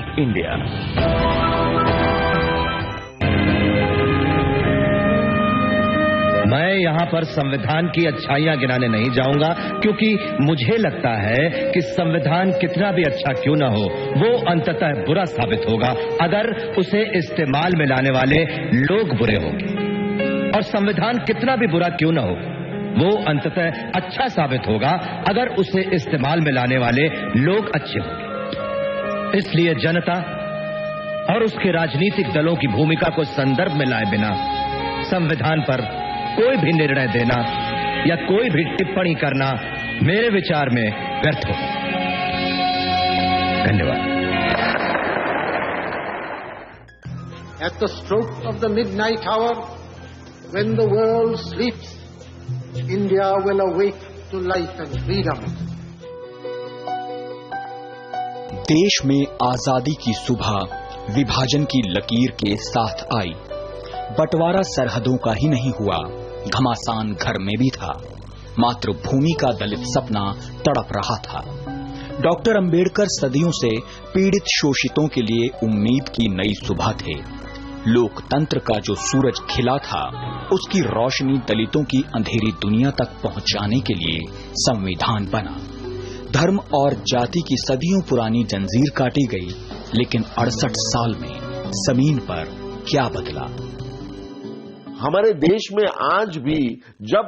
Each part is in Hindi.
Of India. मैं यहाँ पर संविधान की अच्छाइयाँ गिनाने नहीं जाऊंगा, क्योंकि मुझे लगता है कि संविधान कितना भी अच्छा क्यों न हो, वो अंततः बुरा साबित होगा अगर उसे इस्तेमाल में लाने वाले लोग बुरे होंगे, और संविधान कितना भी बुरा क्यों न हो, वो अंततः अच्छा साबित होगा अगर उसे इस्तेमाल में लाने वाले लोग अच्छे होंगे। इसलिए जनता और उसके राजनीतिक दलों की भूमिका को संदर्भ में लाए बिना संविधान पर कोई भी निर्णय देना या कोई भी टिप्पणी करना मेरे विचार में व्यर्थ हो। धन्यवाद। At the stroke of the midnight hour, when the world sleeps, India will awake to life and freedom. देश में आजादी की सुबह विभाजन की लकीर के साथ आई। बंटवारा सरहदों का ही नहीं हुआ, घमासान घर में भी था। मातृभूमि का दलित सपना तड़प रहा था। डॉक्टर अंबेडकर सदियों से पीड़ित शोषितों के लिए उम्मीद की नई सुबह थे। लोकतंत्र का जो सूरज खिला था, उसकी रोशनी दलितों की अंधेरी दुनिया तक पहुंचाने के लिए संविधान बना। धर्म और जाति की सदियों पुरानी जंजीर काटी गई, लेकिन 68 साल में जमीन पर क्या बदला? हमारे देश में आज भी जब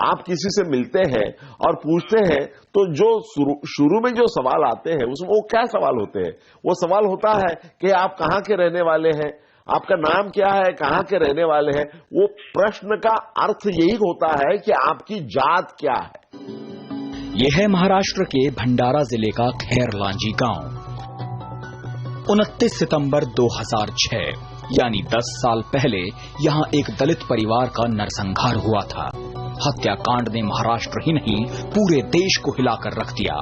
आप किसी से मिलते हैं और पूछते हैं तो जो शुरू में जो सवाल आते हैं उसमें वो क्या सवाल होते हैं? वो सवाल होता है कि आप कहाँ के रहने वाले हैं, आपका नाम क्या है, कहाँ के रहने वाले हैं। वो प्रश्न का अर्थ यही होता है कि आपकी जात क्या है। यह है महाराष्ट्र के भंडारा जिले का खैरलांजी गांव। 29 सितंबर 2006 यानी 10 साल पहले यहाँ एक दलित परिवार का नरसंहार हुआ था। हत्याकांड ने महाराष्ट्र ही नहीं पूरे देश को हिलाकर रख दिया।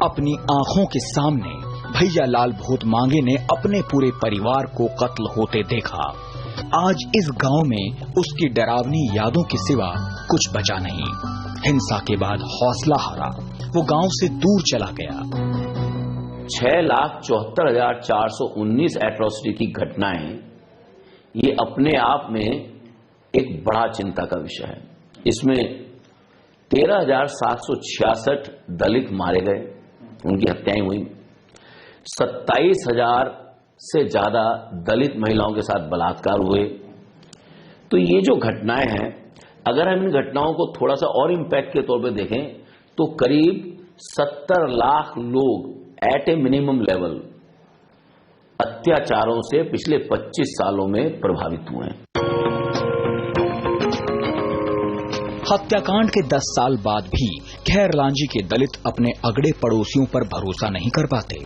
अपनी आंखों के सामने भैया लाल भूत मांगे ने अपने पूरे परिवार को कत्ल होते देखा। आज इस गांव में उसकी डरावनी यादों के सिवा कुछ बचा नहीं। हिंसा के बाद हौसला हारा, वो गांव से दूर चला गया। 6,74,419 एट्रोसिटी की घटनाएं, ये अपने आप में एक बड़ा चिंता का विषय है। इसमें 13,766 दलित मारे गए, उनकी हत्याएं हुई। 27,000 से ज्यादा दलित महिलाओं के साथ बलात्कार हुए। तो ये जो घटनाएं हैं, अगर हम इन घटनाओं को थोड़ा सा और इम्पैक्ट के तौर पे देखें तो करीब 70 लाख लोग एट ए मिनिमम लेवल अत्याचारों से पिछले 25 सालों में प्रभावित हुए हैं। हत्याकांड के 10 साल बाद भी खैरलांजी के दलित अपने अगड़े पड़ोसियों पर भरोसा नहीं कर पाते।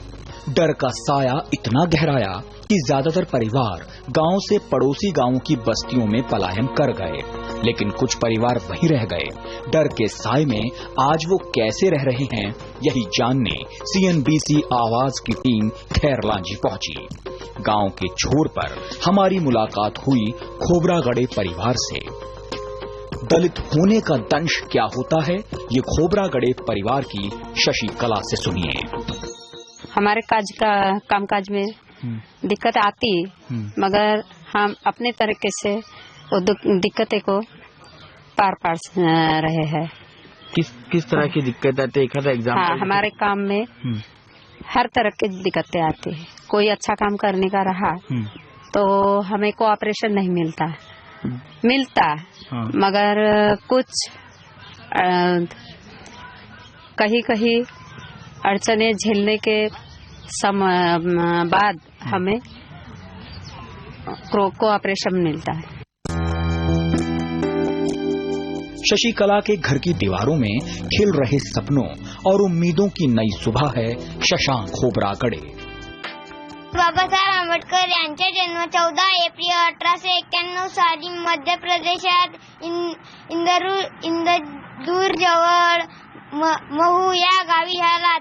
डर का साया इतना गहराया कि ज्यादातर परिवार गांव से पड़ोसी गांवों की बस्तियों में पलायन कर गए, लेकिन कुछ परिवार वहीं रह गए। डर के साए में आज वो कैसे रह रहे हैं, यही जानने CNBC आवाज की टीम खैरलांजी पहुंची। गांव के छोर पर हमारी मुलाकात हुई खोबरागड़े परिवार से। दलित होने का दंश क्या होता है, ये खोबरागड़े परिवार की शशि कला से सुनिए। हमारे कामकाज में दिक्कत आती, मगर हम अपने तरीके से वो दिक्कतें को पार रहे हैं। किस तरह की दिक्कत आती है? एक एग्जाम्पल। हाँ, हमारे काम में हर तरह की दिक्कतें आती है। कोई अच्छा काम करने का रहा तो हमें कोऑपरेशन नहीं मिलता हाँ। मगर कुछ कहीं अड़चने झेलने के बाद हमें कोऑपरेशन मिलता है। शशि कला के घर की दीवारों में खिल रहे सपनों और उम्मीदों की नई सुबह है शशांक खोबरागड़े। बाबासाहेब आंबेडकर यांचा जन्म 14 एप्रिल 1891 साली मध्य प्रदेशात इंदूर जवळ महू या गावी झाला।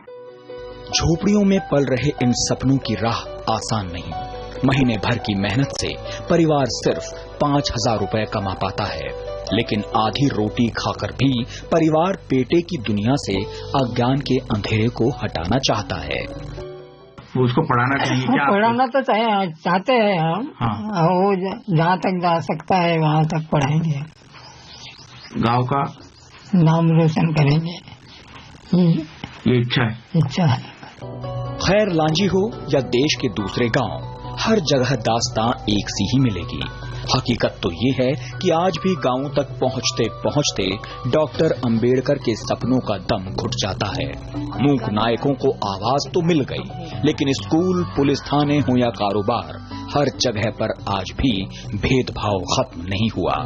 झोपड़ियों में पल रहे इन सपनों की राह आसान नहीं। महीने भर की मेहनत से परिवार सिर्फ 5,000 रुपए कमा पाता है, लेकिन आधी रोटी खाकर भी परिवार पेटे की दुनिया से अज्ञान के अंधेरे को हटाना चाहता है। वो उसको पढ़ाना चाहिए क्या? पढ़ाना तो चाहते हैं हम। हाँ। वो जहाँ तक जा सकता है वहाँ तक पढ़ाएंगे, गांव का नाम रोशन करेंगे, ये इच्छा है। खैर लांजी हो या देश के दूसरे गांव, हर जगह दास्तां एक सी ही मिलेगी। हकीकत तो ये है कि आज भी गांवों तक पहुंचते पहुंचते डॉक्टर अंबेडकर के सपनों का दम घुट जाता है। मूक नायकों को आवाज तो मिल गई, लेकिन स्कूल, पुलिस थाने हो या कारोबार, हर जगह पर आज भी भेदभाव खत्म नहीं हुआ।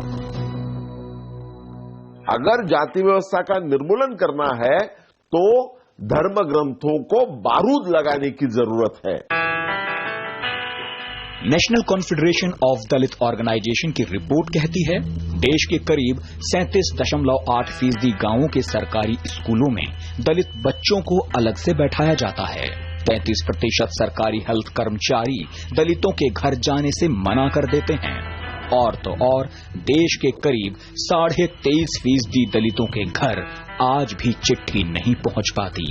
अगर जाति व्यवस्था का निर्मूलन करना है तो धर्म ग्रंथों को बारूद लगाने की जरूरत है। National confederation of Dalit organisation की रिपोर्ट कहती है, देश के करीब 37.8% गांवों के सरकारी स्कूलों में दलित बच्चों को अलग से बैठाया जाता है। 33% सरकारी हेल्थ कर्मचारी दलितों के घर जाने से मना कर देते हैं। और तो और देश के करीब 23.5% दलितों के घर आज भी चिट्ठी नहीं पहुंच पाती।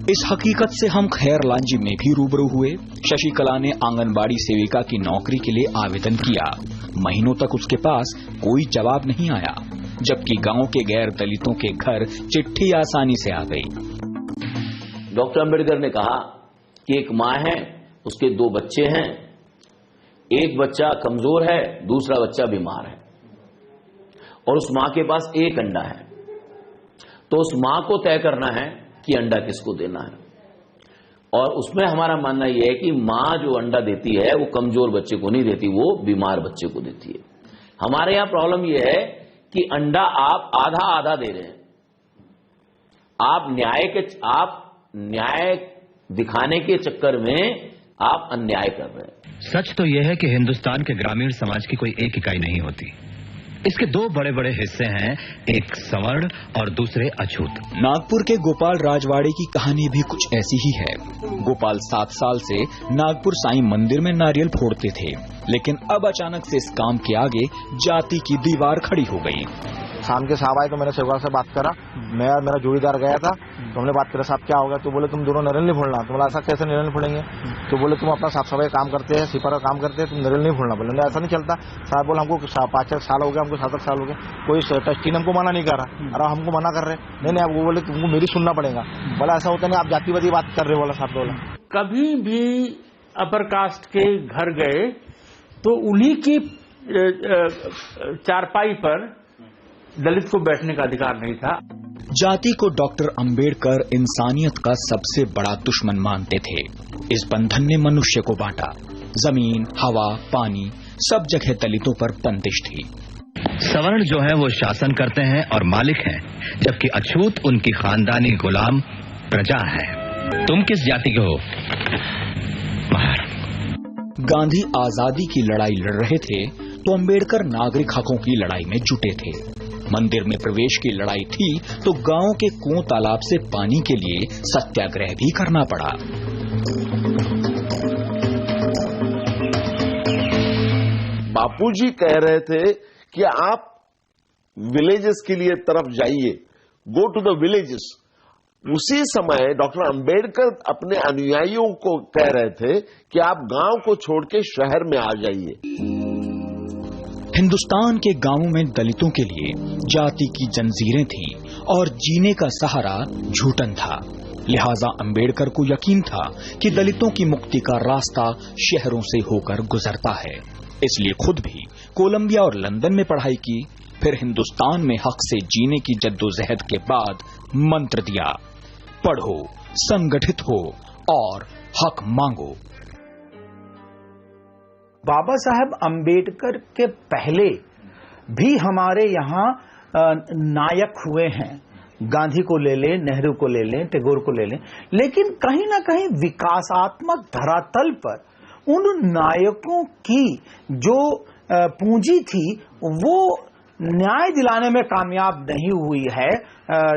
इस हकीकत से हम खैर लांजी में भी रूबरू हुए। शशिकला ने आंगनबाड़ी सेविका की नौकरी के लिए आवेदन किया। महीनों तक उसके पास कोई जवाब नहीं आया, जबकि गांव के गैर दलितों के घर चिट्ठी आसानी से आ गई। डॉक्टर अंबेडकर ने कहा कि एक माँ है, उसके 2 बच्चे हैं, एक बच्चा कमजोर है, दूसरा बच्चा बीमार है, और उस माँ के पास एक अंडा है। तो उस माँ को तय करना है कि अंडा किसको देना है। और उसमें हमारा मानना यह है कि माँ जो अंडा देती है वो कमजोर बच्चे को नहीं देती, वो बीमार बच्चे को देती है। हमारे यहां प्रॉब्लम यह है कि अंडा आप आधा आधा दे रहे हैं। आप न्याय दिखाने के चक्कर में आप अन्याय कर रहे हैं। सच तो यह है कि हिंदुस्तान के ग्रामीण समाज की कोई एक इकाई नहीं होती। इसके 2 बड़े बड़े हिस्से हैं, एक सवर्ण और दूसरे अछूत। नागपुर के गोपाल राजवाड़े की कहानी भी कुछ ऐसी ही है। गोपाल 7 साल से नागपुर साईं मंदिर में नारियल फोड़ते थे, लेकिन अब अचानक से इस काम के आगे जाति की दीवार खड़ी हो गई। शाम के साहब आए तो मैंने सेवक से बात करा, मैं और मेरा जोड़ीदार गया था, तो हमने बात करा, साहब क्या होगा? तो बोले तुम दोनों नारियल नहीं फोड़ना। तो बोला ऐसा कैसे नारियल फोड़ेंगे? तो बोले तुम अपना साफ सफाई काम करते हैं, सिपर का काम करते हैं, तुम नारियल नहीं फोड़ना। बोले ऐसा नहीं चलता साहब। बोले हमको 5 साल हो गया, हमको 7 साल हो गए, कोई ट्रस्टी ने हमको मना नहीं करा। अरे हमको मना कर रहे नहीं, अब वो बोले तुमको मेरी सुनना पड़ेगा। बोला ऐसा होता नहीं, आप जातिवादी बात कर रहे हो। बोला साहब, बोला कभी भी अपर कास्ट के घर गए तो उन्हीं की चारपाई पर दलित को बैठने का अधिकार नहीं था। जाति को डॉक्टर अंबेडकर इंसानियत का सबसे बड़ा दुश्मन मानते थे। इस बंधन ने मनुष्य को बांटा। जमीन, हवा, पानी सब जगह दलितों पर बंदिश थी। सवर्ण जो है वो शासन करते हैं और मालिक हैं, जबकि अछूत उनकी खानदानी गुलाम प्रजा है। तुम किस जाति के हो? गांधी आजादी की लड़ाई लड़ रहे थे तो अंबेडकर नागरिक हकों की लड़ाई में जुटे थे। मंदिर में प्रवेश की लड़ाई थी तो गांव के कुओं तालाब से पानी के लिए सत्याग्रह भी करना पड़ा। बापूजी कह रहे थे कि आप विलेजेस के लिए तरफ जाइए, गो टू द विलेजेस। उसी समय डॉक्टर अंबेडकर अपने अनुयायियों को कह रहे थे कि आप गांव को छोड़ के शहर में आ जाइए। हिंदुस्तान के गांवों में दलितों के लिए जाति की जंजीरें थीं और जीने का सहारा झूठन था। लिहाजा अंबेडकर को यकीन था कि दलितों की मुक्ति का रास्ता शहरों से होकर गुजरता है। इसलिए खुद भी कोलंबिया और लंदन में पढ़ाई की, फिर हिंदुस्तान में हक से जीने की जद्दोजहद के बाद मंत्र दिया, पढ़ो, संगठित हो और हक मांगो। बाबा साहब अंबेडकर के पहले भी हमारे यहाँ नायक हुए हैं। गांधी को ले लें, नेहरू को ले लें, टैगोर को ले लें, लेकिन कहीं ना कहीं विकासात्मक धरातल पर उन नायकों की जो पूंजी थी वो न्याय दिलाने में कामयाब नहीं हुई है।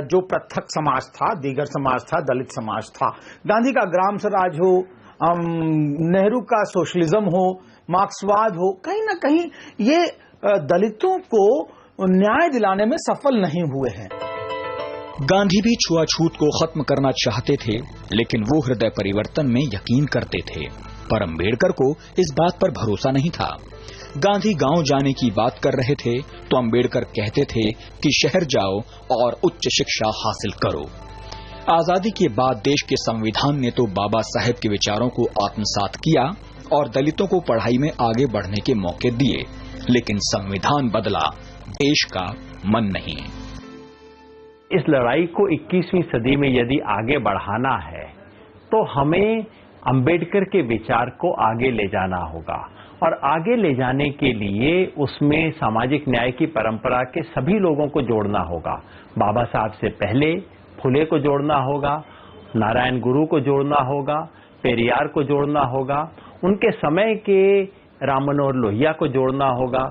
जो पृथक समाज था, दीगर समाज था, दलित समाज था। गांधी का ग्राम स्वराज हो, नेहरू का सोशलिज्म हो, मार्क्सवाद हो, कहीं ना कहीं ये दलितों को न्याय दिलाने में सफल नहीं हुए हैं। गांधी भी छुआछूत को खत्म करना चाहते थे, लेकिन वो हृदय परिवर्तन में यकीन करते थे। पर अंबेडकर को इस बात पर भरोसा नहीं था। गांधी गांव जाने की बात कर रहे थे तो अंबेडकर कहते थे कि शहर जाओ और उच्च शिक्षा हासिल करो। आजादी के बाद देश के संविधान ने तो बाबा साहेब के विचारों को आत्मसात किया और दलितों को पढ़ाई में आगे बढ़ने के मौके दिए, लेकिन संविधान बदला, देश का मन नहीं। इस लड़ाई को 21वीं सदी में यदि आगे बढ़ाना है तो हमें अंबेडकर के विचार को आगे ले जाना होगा, और आगे ले जाने के लिए उसमें सामाजिक न्याय की परंपरा के सभी लोगों को जोड़ना होगा। बाबा साहब से पहले फुले को जोड़ना होगा, नारायण गुरु को जोड़ना होगा, पेरियार को जोड़ना होगा, उनके समय के राम मनोहर लोहिया को जोड़ना होगा।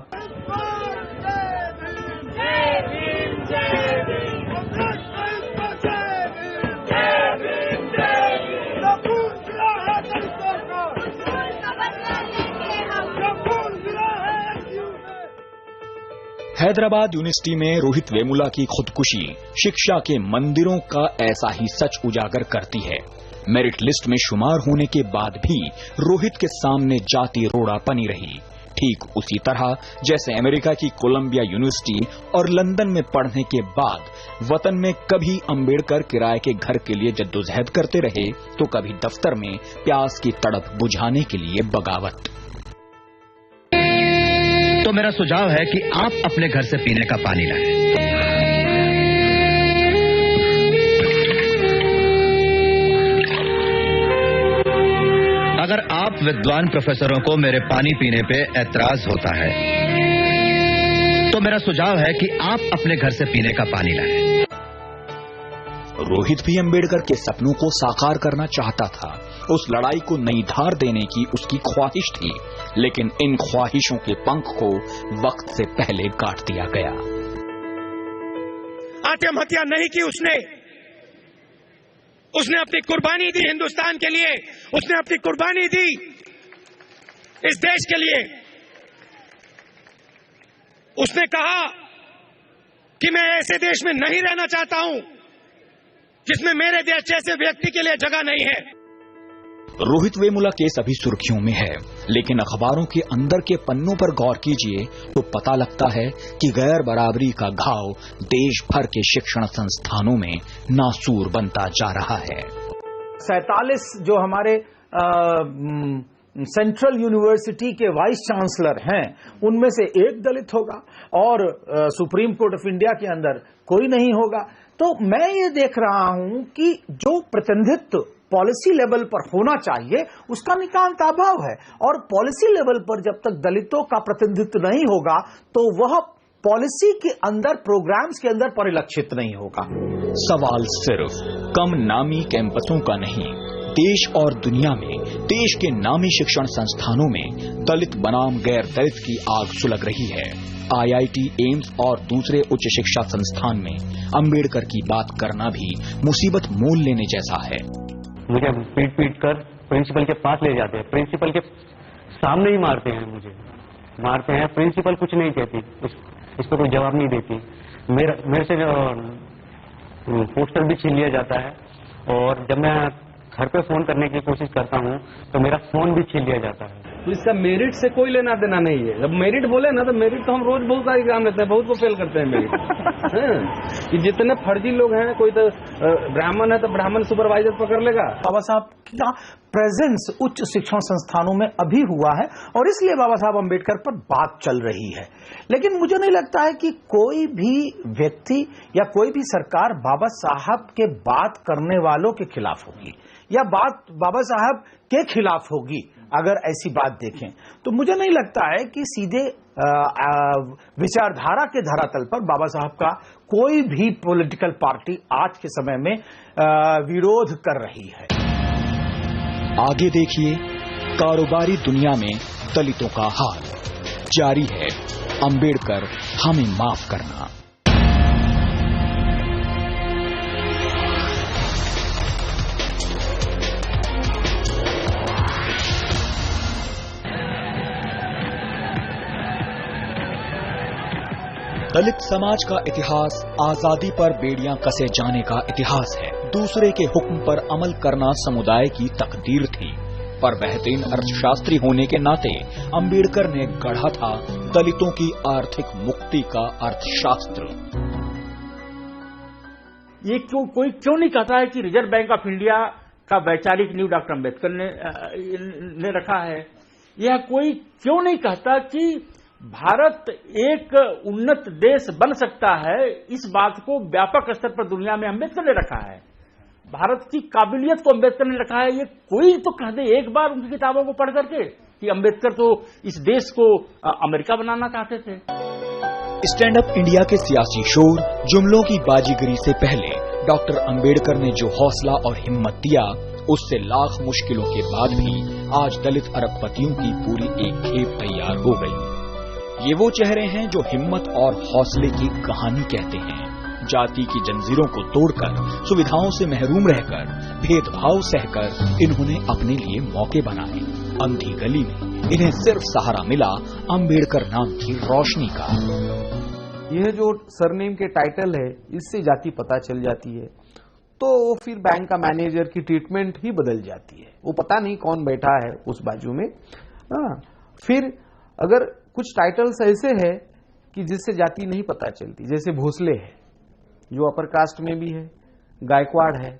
हैदराबाद यूनिवर्सिटी में रोहित वेमुला की खुदकुशी शिक्षा के मंदिरों का ऐसा ही सच उजागर करती है। मेरिट लिस्ट में शुमार होने के बाद भी रोहित के सामने जाति रोड़ा बनी रही, ठीक उसी तरह जैसे अमेरिका की कोलंबिया यूनिवर्सिटी और लंदन में पढ़ने के बाद वतन में कभी अंबेडकर किराए के घर के लिए जद्दोजहद करते रहे तो कभी दफ्तर में प्यास की तड़प बुझाने के लिए बगावत। तो मेरा सुझाव है कि आप अपने घर से पीने का पानी लाएं। अगर आप विद्वान प्रोफेसरों को मेरे पानी पीने पे ऐतराज होता है तो मेरा सुझाव है कि आप अपने घर से पीने का पानी लाएं। रोहित भी अंबेडकर के सपनों को साकार करना चाहता था। उस लड़ाई को नई धार देने की उसकी ख्वाहिश थी, लेकिन इन ख्वाहिशों के पंख को वक्त से पहले काट दिया गया। आत्महत्या नहीं की उसने अपनी कुर्बानी दी हिंदुस्तान के लिए, उसने अपनी कुर्बानी दी इस देश के लिए। उसने कहा कि मैं ऐसे देश में नहीं रहना चाहता हूं जिसमें मेरे देश जैसे व्यक्ति के लिए जगह नहीं है। रोहित वेमुला केस अभी सुर्खियों में है, लेकिन अखबारों के अंदर के पन्नों पर गौर कीजिए तो पता लगता है कि गैर बराबरी का घाव देश भर के शिक्षण संस्थानों में नासूर बनता जा रहा है। 47 जो हमारे सेंट्रल यूनिवर्सिटी के वाइस चांसलर हैं, उनमें से एक दलित होगा और सुप्रीम कोर्ट ऑफ इंडिया के अंदर कोई नहीं होगा। तो मैं ये देख रहा हूं कि जो प्रतिनिधित्व पॉलिसी लेवल पर होना चाहिए उसका नितांत अभाव है, और पॉलिसी लेवल पर जब तक दलितों का प्रतिनिधित्व नहीं होगा तो वह पॉलिसी के अंदर, प्रोग्राम्स के अंदर परिलक्षित नहीं होगा। सवाल सिर्फ कम नामी कैंपसों का नहीं, देश और दुनिया में देश के नामी शिक्षण संस्थानों में दलित बनाम गैर दलित की आग सुलग रही है। IIT, एम्स और दूसरे उच्च शिक्षा संस्थान में अंबेडकर की बात करना भी मुसीबत मोल लेने जैसा है। मुझे पीट कर प्रिंसिपल के पास ले जाते हैं, प्रिंसिपल के सामने ही मारते हैं, मुझे मारते हैं। प्रिंसिपल कुछ नहीं कहती, इस पर कोई जवाब नहीं देती। मेरे से पोस्टर भी छीन लिया जाता है, और जब मैं घर पे फोन करने की कोशिश करता हूँ तो मेरा फोन भी छीन लिया जाता है। तो इसका मेरिट से कोई लेना देना नहीं है। जब मेरिट बोले ना तो मेरिट तो हम रोज बहुत सारे एग्जाम देते हैं, बहुत को फेल करते हैं मेरिट। कि जितने फर्जी लोग हैं, कोई तो ब्राह्मण है तो ब्राह्मण सुपरवाइजर पकड़ लेगा। बाबा साहब का प्रेजेंस उच्च शिक्षण संस्थानों में अभी हुआ है और इसलिए बाबा साहब अंबेडकर पर बात चल रही है। लेकिन मुझे नहीं लगता है कि कोई भी व्यक्ति या कोई भी सरकार बाबा साहब के बात करने वालों के खिलाफ होगी या बात बाबा साहब के खिलाफ होगी। अगर ऐसी बात देखें तो मुझे नहीं लगता है कि सीधे विचारधारा के धरातल पर बाबा साहब का कोई भी पॉलिटिकल पार्टी आज के समय में विरोध कर रही है। आगे देखिए, कारोबारी दुनिया में दलितों का हाल जारी है। अंबेडकर हमें माफ करना। दलित समाज का इतिहास आजादी पर बेड़ियां कसे जाने का इतिहास है। दूसरे के हुक्म पर अमल करना समुदाय की तकदीर थी, पर बेहतरीन अर्थशास्त्री होने के नाते अंबेडकर ने गढ़ा था दलितों की आर्थिक मुक्ति का अर्थशास्त्र। ये कोई क्यों नहीं कहता है कि रिजर्व बैंक ऑफ इंडिया का वैचारिक नींव डॉक्टर अम्बेडकर ने रखा है? यह कोई क्यों नहीं कहता कि भारत एक उन्नत देश बन सकता है? इस बात को व्यापक स्तर पर दुनिया में अम्बेडकर ने रखा है। भारत की काबिलियत को अम्बेडकर ने रखा है। ये कोई तो कह दे एक बार उनकी किताबों को पढ़ करके कि अम्बेडकर तो इस देश को अमेरिका बनाना चाहते थे। स्टैंड अप इंडिया के सियासी शोर, जुमलों की बाजीगरी से पहले डॉक्टर अंबेडकर ने जो हौसला और हिम्मत दिया, उससे लाख मुश्किलों के बाद भी आज दलित अरबपतियों की पूरी एक खेप तैयार हो गई। ये वो चेहरे हैं जो हिम्मत और हौसले की कहानी कहते हैं। जाति की जंजीरों को तोड़कर, सुविधाओं से महरूम रहकर, भेदभाव सहकर इन्होंने अपने लिए मौके बनाए। अंधी गली में इन्हें सिर्फ सहारा मिला अंबेडकर नाम की रोशनी का। यह जो सरनेम के टाइटल है, इससे जाति पता चल जाती है, तो फिर बैंक का मैनेजर की ट्रीटमेंट ही बदल जाती है। वो पता नहीं कौन बैठा है उस बाजू में। फिर अगर कुछ टाइटल्स ऐसे है कि जिससे जाति नहीं पता चलती, जैसे भोसले है जो अपर कास्ट में भी है, गायकवाड़ है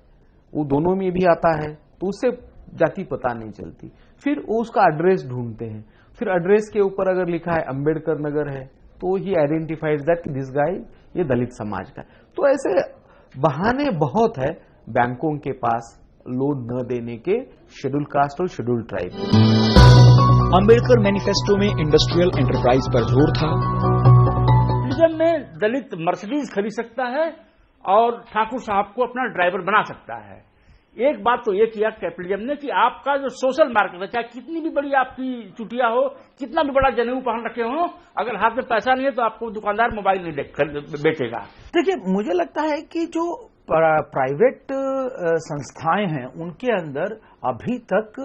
वो दोनों में भी आता है, तो उससे जाति पता नहीं चलती। फिर वो उसका एड्रेस ढूंढते हैं, फिर एड्रेस के ऊपर अगर लिखा है अंबेडकर नगर है तो ही आइडेंटिफाइज दैट दिस गाय ये दलित समाज का। तो ऐसे बहाने बहुत है बैंकों के पास लोन न देने के शेड्यूल कास्ट और शेड्यूल ट्राइब। अंबेडकर मैनिफेस्टो में इंडस्ट्रियल एंटरप्राइज पर जोर था। में दलित मर्सिडीज खरीद सकता है और ठाकुर साहब को अपना ड्राइवर बना सकता है। एक बात तो ये किया कैपिटलिज्म ने कि आपका जो सोशल मार्केट है, चाहे कितनी भी बड़ी आपकी चुटिया हो, कितना भी बड़ा जनेऊ पहन रखे हो, अगर हाथ में पैसा नहीं है तो आपको दुकानदार मोबाइल नहीं बेचेगा। देखिए, मुझे लगता है कि जो प्राइवेट संस्थाएं हैं उनके अंदर अभी तक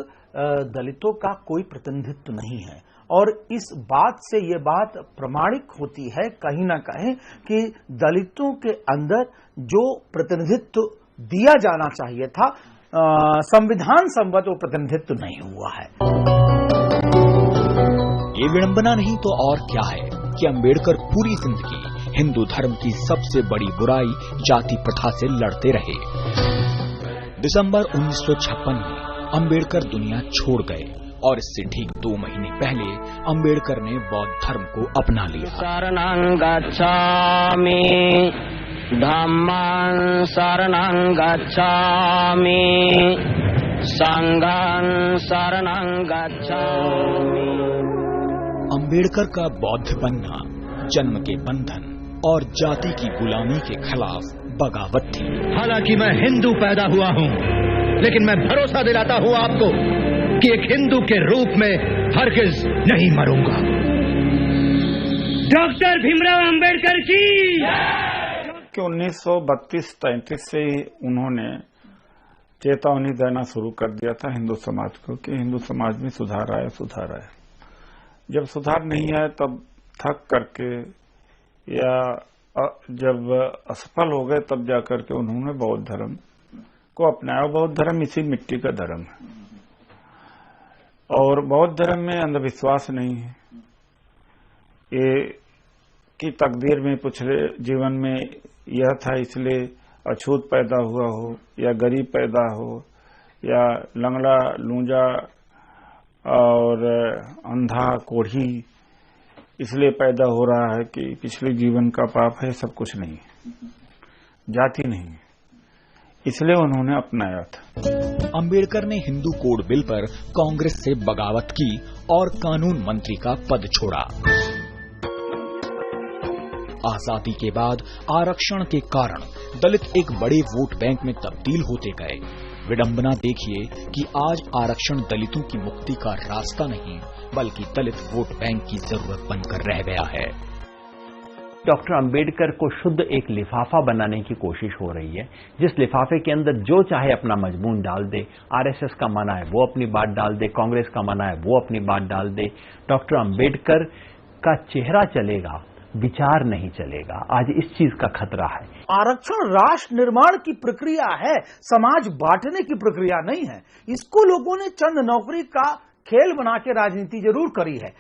दलितों का कोई प्रतिनिधित्व नहीं है, और इस बात से ये बात प्रमाणिक होती है कहीं ना कहीं कि दलितों के अंदर जो प्रतिनिधित्व दिया जाना चाहिए था, संविधान सम्मत वो प्रतिनिधित्व नहीं हुआ है। ये विडंबना नहीं तो और क्या है कि अंबेडकर पूरी जिंदगी हिंदू धर्म की सबसे बड़ी बुराई जाति प्रथा से लड़ते रहे। दिसंबर 1956 में अंबेडकर दुनिया छोड़ गए और इससे ठीक 2 महीने पहले अंबेडकर ने बौद्ध धर्म को अपना लिया। शरणं गच्छामि धम्मं शरणं गच्छामि संघं शरणं गच्छामि। अंबेडकर का बौद्ध बनना जन्म के बंधन और जाति की गुलामी के खिलाफ बगावत थी। हालांकि मैं हिंदू पैदा हुआ हूँ, लेकिन मैं भरोसा दिलाता हूँ आपको कि एक हिंदू के रूप में हरगिज नहीं मरूंगा। डॉक्टर भीमराव अंबेडकर की। 1932-33 से ही उन्होंने चेतावनी देना शुरू कर दिया था हिंदू समाज को कि हिंदू समाज में सुधार आया। जब सुधार नहीं आया तब थक करके या जब असफल हो गए तब जाकर के उन्होंने बौद्ध धर्म को अपनाया। बौद्ध धर्म इसी मिट्टी का धर्म है और बौद्ध धर्म में अंधविश्वास नहीं है। ये की तकदीर में पिछले जीवन में यह था, इसलिए अछूत पैदा हुआ हो या गरीब पैदा हो या लंगड़ा लूंजा और अंधा कोढ़ी इसलिए पैदा हो रहा है कि पिछले जीवन का पाप है। सब कुछ नहीं है, जाति नहीं है, इसलिए उन्होंने अपनाया था। अंबेडकर ने हिंदू कोड बिल पर कांग्रेस से बगावत की और कानून मंत्री का पद छोड़ा। आजादी के बाद आरक्षण के कारण दलित एक बड़े वोट बैंक में तब्दील होते गए। विडंबना देखिए कि आज आरक्षण दलितों की मुक्ति का रास्ता नहीं, बल्कि दलित वोट बैंक की जरूरत बनकर रह गया है। डॉक्टर अंबेडकर को शुद्ध एक लिफाफा बनाने की कोशिश हो रही है, जिस लिफाफे के अंदर जो चाहे अपना मजमून डाल दे। आरएसएस का मना है वो अपनी बात डाल दे, कांग्रेस का मना है वो अपनी बात डाल दे। डॉक्टर अंबेडकर का चेहरा चलेगा, विचार नहीं चलेगा। आज इस चीज का खतरा है। आरक्षण राष्ट्र निर्माण की प्रक्रिया है, समाज बांटने की प्रक्रिया नहीं है। इसको लोगों ने चंद नौकरी का खेल बना के राजनीति जरूर करी है।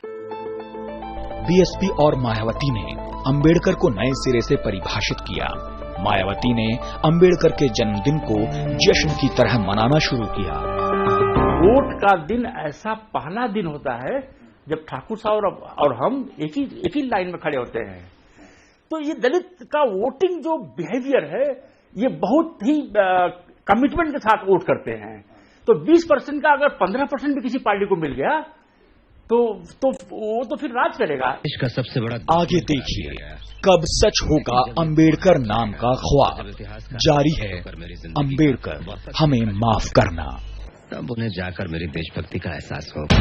बीएसपी और मायावती ने अंबेडकर को नए सिरे से परिभाषित किया। मायावती ने अंबेडकर के जन्मदिन को जश्न की तरह मनाना शुरू किया। वोट का दिन ऐसा पहला दिन होता है जब ठाकुर साहब और हम एक ही लाइन में खड़े होते हैं। तो ये दलित का वोटिंग जो बिहेवियर है, ये बहुत ही कमिटमेंट के साथ वोट करते हैं। तो 20% का अगर 15% भी किसी पार्टी को मिल गया तो वो तो फिर राज करेगा। इसका सबसे बड़ा आगे देखिए कब सच होगा अंबेडकर नाम का ख्वाब। जारी है अंबेडकर हमें माफ करना। तब उन्हें जाकर मेरी देशभक्ति का एहसास होगा।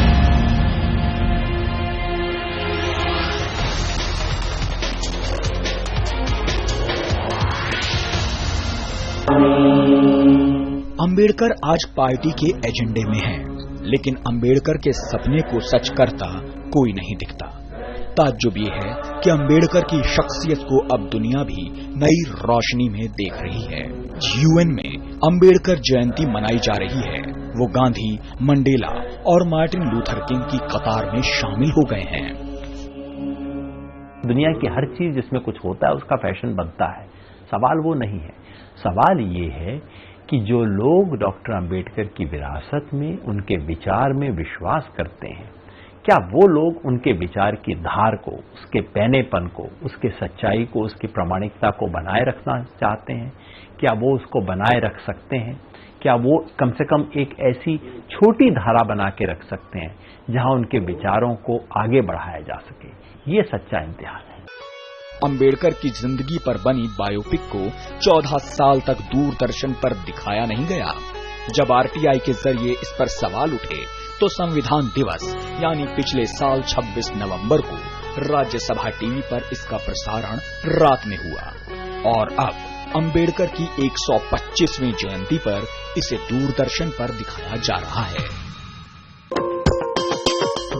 अंबेडकर आज पार्टी के एजेंडे में है, लेकिन अंबेडकर के सपने को सच करता कोई नहीं दिखता। ताज्जुब ये है कि अंबेडकर की शख्सियत को अब दुनिया भी नई रोशनी में देख रही है। यूएन में अंबेडकर जयंती मनाई जा रही है। वो गांधी, मंडेला और मार्टिन लूथर किंग की कतार में शामिल हो गए हैं। दुनिया की हर चीज जिसमें कुछ होता है उसका फैशन बनता है। सवाल वो नहीं है। सवाल ये है कि जो लोग डॉक्टर अंबेडकर की विरासत में, उनके विचार में विश्वास करते हैं, क्या वो लोग उनके विचार की धार को, उसके पैनेपन को, उसके सच्चाई को, उसकी प्रामाणिकता को बनाए रखना चाहते हैं? क्या वो उसको बनाए रख सकते हैं? क्या वो कम से कम एक ऐसी छोटी धारा बना के रख सकते हैं जहां उनके विचारों को आगे बढ़ाया जा सके? ये सच्चा इम्तिहान है। अंबेडकर की जिंदगी पर बनी बायोपिक को 14 साल तक दूरदर्शन पर दिखाया नहीं गया। जब आरटीआई के जरिए इस पर सवाल उठे तो संविधान दिवस यानी पिछले साल 26 नवंबर को राज्यसभा टीवी पर इसका प्रसारण रात में हुआ और अब अंबेडकर की 125वीं जयंती पर इसे दूरदर्शन पर दिखाया जा रहा है।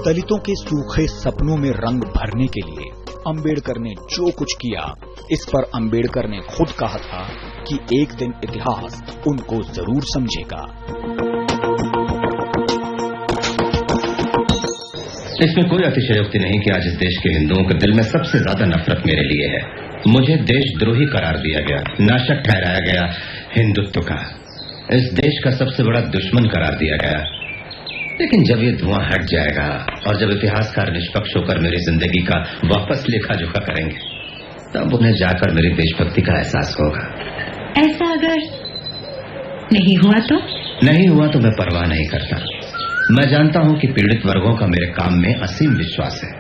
दलितों के सूखे सपनों में रंग भरने के लिए अंबेडकर ने जो कुछ किया, इस पर अंबेडकर ने खुद कहा था कि एक दिन इतिहास उनको जरूर समझेगा। इसमें कोई अतिशयोक्ति नहीं कि आज इस देश के हिंदुओं के दिल में सबसे ज्यादा नफरत मेरे लिए है। मुझे देशद्रोही करार दिया गया, नाशक ठहराया गया हिंदुत्व का, इस देश का सबसे बड़ा दुश्मन करार दिया गया। लेकिन जब ये धुआं हट जाएगा और जब इतिहासकार निष्पक्ष होकर मेरी जिंदगी का वापस लेखा जोखा करेंगे, तब उन्हें जाकर मेरी देशभक्ति का एहसास होगा। ऐसा अगर नहीं हुआ तो? नहीं हुआ तो मैं परवाह नहीं करता। मैं जानता हूं कि पीड़ित वर्गों का मेरे काम में असीम विश्वास है।